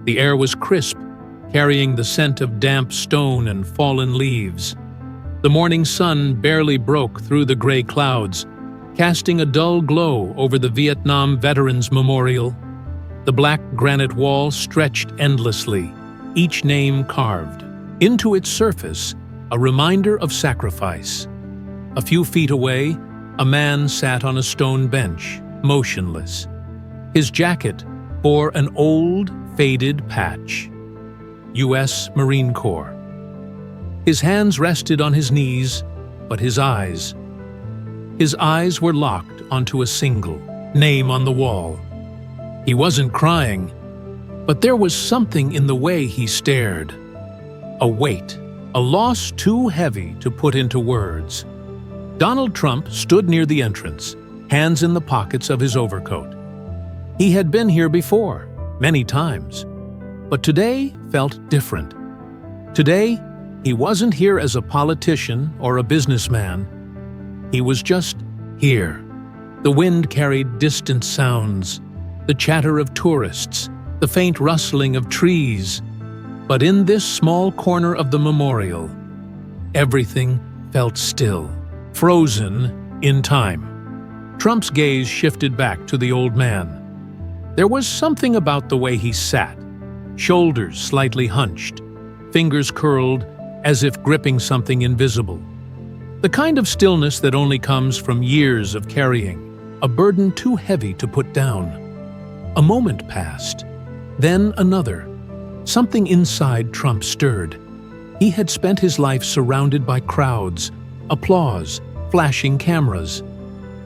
The air was crisp, carrying the scent of damp stone and fallen leaves. The morning sun barely broke through the gray clouds, casting a dull glow over the Vietnam Veterans Memorial. The black granite wall stretched endlessly, each name carved. Into its surface, a reminder of sacrifice. A few feet away, a man sat on a stone bench, motionless. His jacket bore an old, faded patch. U.S. Marine Corps. His hands rested on his knees, but his eyes were locked onto a single name on the wall. He wasn't crying, but there was something in the way he stared. A weight, a loss too heavy to put into words. Donald Trump stood near the entrance, hands in the pockets of his overcoat. He had been here before, many times, but today felt different. Today, he wasn't here as a politician or a businessman. He was just here. The wind carried distant sounds, the chatter of tourists, the faint rustling of trees. But in this small corner of the memorial, everything felt still, frozen in time. Trump's gaze shifted back to the old man. There was something about the way he sat, shoulders slightly hunched, fingers curled as if gripping something invisible. The kind of stillness that only comes from years of carrying, a burden too heavy to put down. A moment passed, then another. Something inside Trump stirred. He had spent his life surrounded by crowds, applause, flashing cameras.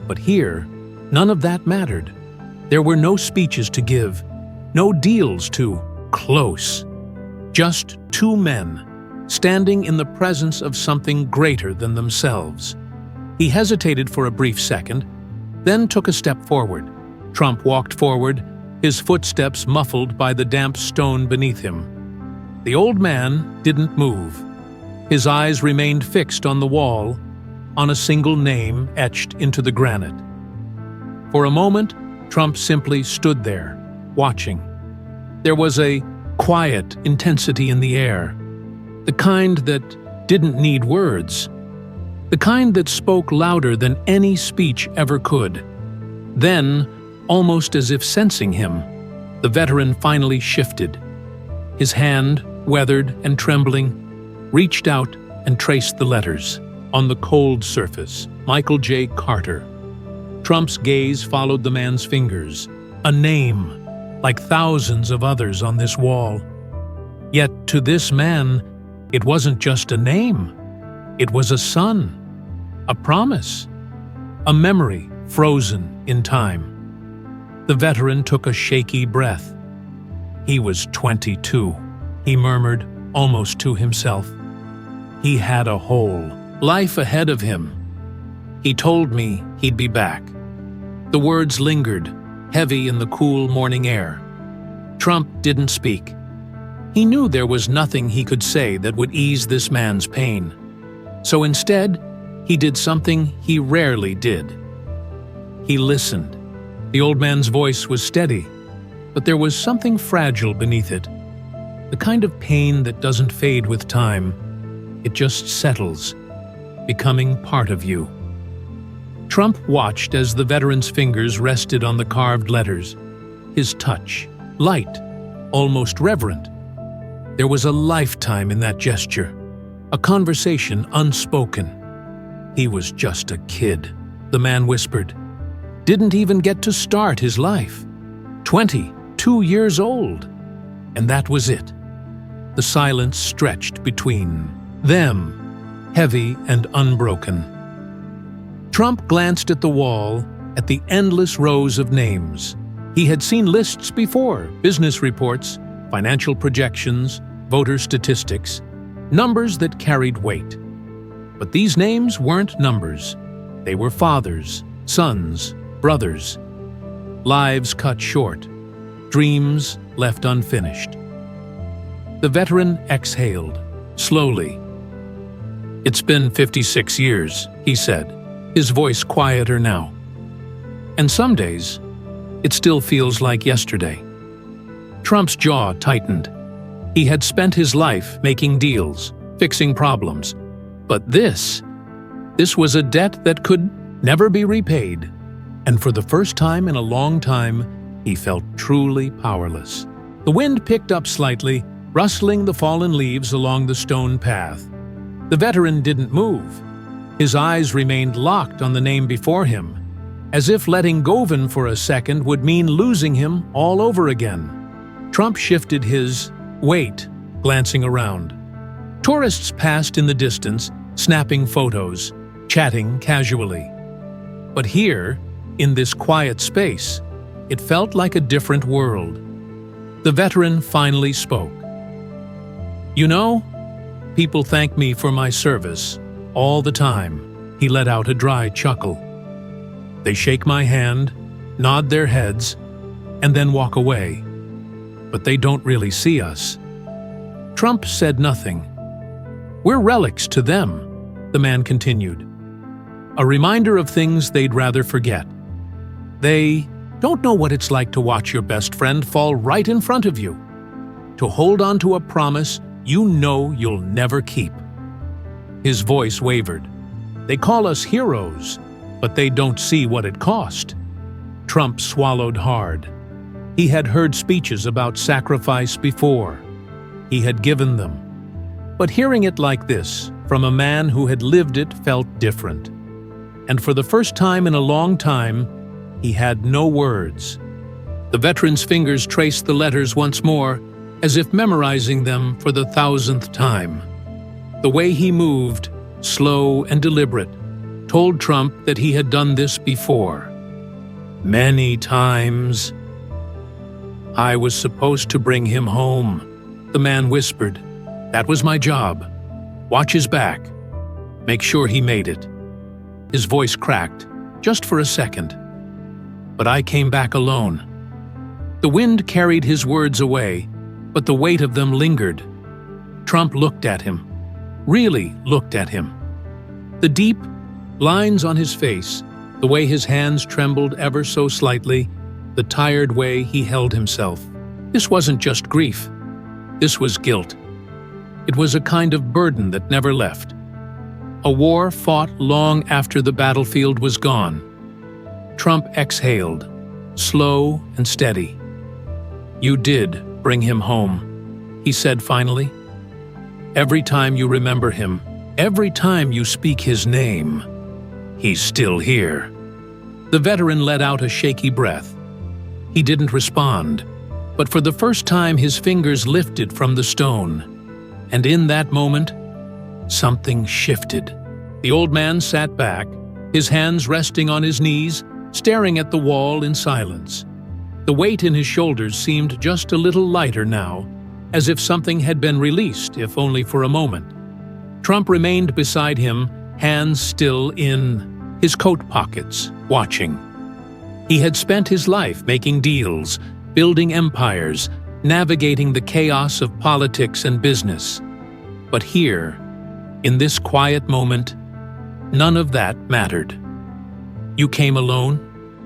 But here, none of that mattered. There were no speeches to give, no deals to close. Just two men, standing in the presence of something greater than themselves. He hesitated for a brief second, then took a step forward. Trump walked forward, his footsteps muffled by the damp stone beneath him. The old man didn't move. His eyes remained fixed on the wall, on a single name etched into the granite. For a moment, Trump simply stood there, watching. There was a quiet intensity in the air, the kind that didn't need words, the kind that spoke louder than any speech ever could. Then, almost as if sensing him, the veteran finally shifted. His hand, weathered and trembling, reached out and traced the letters. On the cold surface, Michael J. Carter. Trump's gaze followed the man's fingers. A name, like thousands of others on this wall. Yet to this man, it wasn't just a name. It was a son, a promise, a memory frozen in time. The veteran took a shaky breath. He was 22, he murmured, almost to himself. He had a whole life ahead of him. He told me he'd be back. The words lingered, heavy in the cool morning air. Trump didn't speak. He knew there was nothing he could say that would ease this man's pain. So instead, he did something he rarely did. He listened. The old man's voice was steady, but there was something fragile beneath it. The kind of pain that doesn't fade with time. It just settles, becoming part of you. Trump watched as the veteran's fingers rested on the carved letters. His touch, light, almost reverent. There was a lifetime in that gesture, a conversation unspoken. He was just a kid, the man whispered. Didn't even get to start his life. 22 years old. And that was it. The silence stretched between them, heavy and unbroken. Trump glanced at the wall, at the endless rows of names. He had seen lists before, business reports, financial projections, voter statistics, numbers that carried weight. But these names weren't numbers. They were fathers, sons, brothers. Lives cut short, dreams left unfinished. The veteran exhaled, slowly. It's been 56 years, he said, his voice quieter now. And some days, it still feels like yesterday. Trump's jaw tightened. He had spent his life making deals, fixing problems. But this was a debt that could never be repaid. And for the first time in a long time, he felt truly powerless. The wind picked up slightly, rustling the fallen leaves along the stone path. The veteran didn't move. His eyes remained locked on the name before him, as if letting go of him for a second would mean losing him all over again. Trump shifted his weight, glancing around. Tourists passed in the distance, snapping photos, chatting casually. But here, in this quiet space, it felt like a different world. The veteran finally spoke. "You know, people thank me for my service all the time." He let out a dry chuckle. "They shake my hand, nod their heads, and then walk away. But they don't really see us." Trump said nothing. "We're relics to them," the man continued. "A reminder of things they'd rather forget. They don't know what it's like to watch your best friend fall right in front of you, to hold on to a promise you know you'll never keep." His voice wavered. "They call us heroes, but they don't see what it cost." Trump swallowed hard. He had heard speeches about sacrifice before. He had given them. But hearing it like this, from a man who had lived it, felt different. And for the first time in a long time, he had no words. The veteran's fingers traced the letters once more, as if memorizing them for the 1,000th time. The way he moved, slow and deliberate, told Trump that he had done this before. Many times. "I was supposed to bring him home," the man whispered. "That was my job. Watch his back. Make sure he made it." His voice cracked, just for a second. "But I came back alone." The wind carried his words away, but the weight of them lingered. Trump looked at him, really looked at him. The deep lines on his face, the way his hands trembled ever so slightly, the tired way he held himself. This wasn't just grief. This was guilt. It was a kind of burden that never left. A war fought long after the battlefield was gone. Trump exhaled, slow and steady. "You did bring him home," he said finally. "Every time you remember him, every time you speak his name, he's still here." The veteran let out a shaky breath. He didn't respond, but for the first time his fingers lifted from the stone. And in that moment, something shifted. The old man sat back, his hands resting on his knees, staring at the wall in silence. The weight in his shoulders seemed just a little lighter now, as if something had been released, if only for a moment. Trump remained beside him, hands still in his coat pockets, watching. He had spent his life making deals, building empires, navigating the chaos of politics and business. But here, in this quiet moment, none of that mattered. "You came alone?"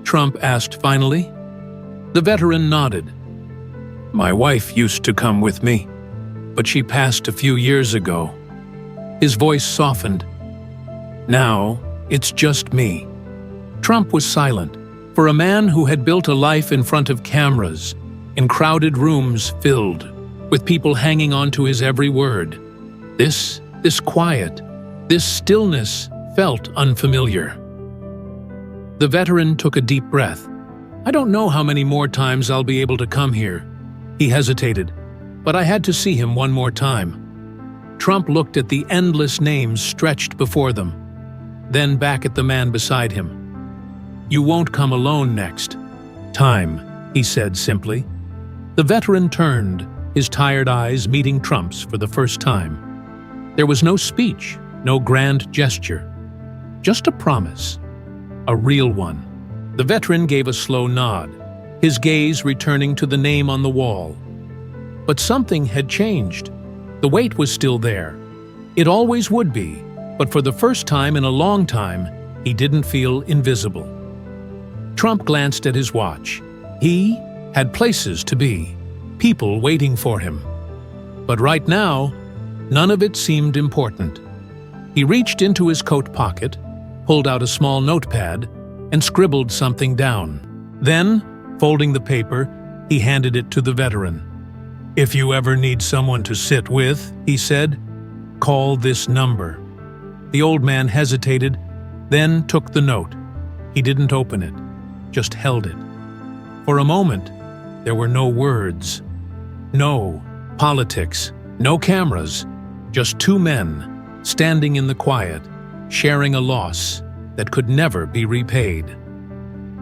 Trump asked finally. The veteran nodded. "My wife used to come with me, but she passed a few years ago." His voice softened. "Now, it's just me." Trump was silent. For a man who had built a life in front of cameras, in crowded rooms filled, with people hanging on to his every word, this quiet, this stillness felt unfamiliar. The veteran took a deep breath. "I don't know how many more times I'll be able to come here." He hesitated, but I had to see him one more time. Trump looked at the endless names stretched before them, then back at the man beside him. "You won't come alone next time," he said simply. The veteran turned, his tired eyes meeting Trump's for the first time. There was no speech, no grand gesture, just a promise, a real one. The veteran gave a slow nod, his gaze returning to the name on the wall. But something had changed. The weight was still there. It always would be, but for the first time in a long time, he didn't feel invisible. Trump glanced at his watch. He had places to be, people waiting for him. But right now, none of it seemed important. He reached into his coat pocket, pulled out a small notepad, and scribbled something down. Then, folding the paper, he handed it to the veteran. "If you ever need someone to sit with," he said, "call this number." The old man hesitated, then took the note. He didn't open it, just held it. For a moment, there were no words. No politics, no cameras, just two men standing in the quiet, sharing a loss that could never be repaid.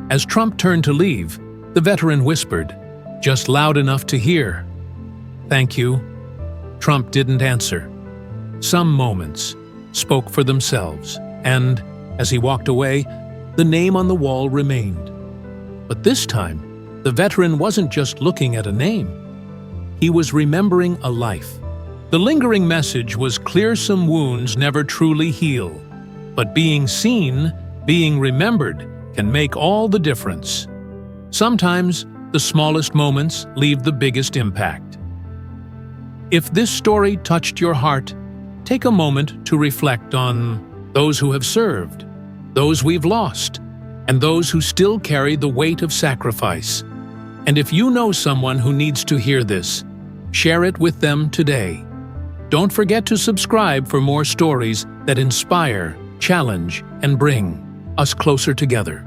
As Trump turned to leave, the veteran whispered, just loud enough to hear, "Thank you." Trump didn't answer. Some moments spoke for themselves, and, as he walked away, the name on the wall remained. But this time, the veteran wasn't just looking at a name. He was remembering a life. The lingering message was clear: some wounds never truly heal. But being seen, being remembered, can make all the difference. Sometimes, the smallest moments leave the biggest impact. If this story touched your heart, take a moment to reflect on those who have served, those we've lost, and those who still carry the weight of sacrifice. And if you know someone who needs to hear this, share it with them today. Don't forget to subscribe for more stories that inspire, challenge, and bring us closer together.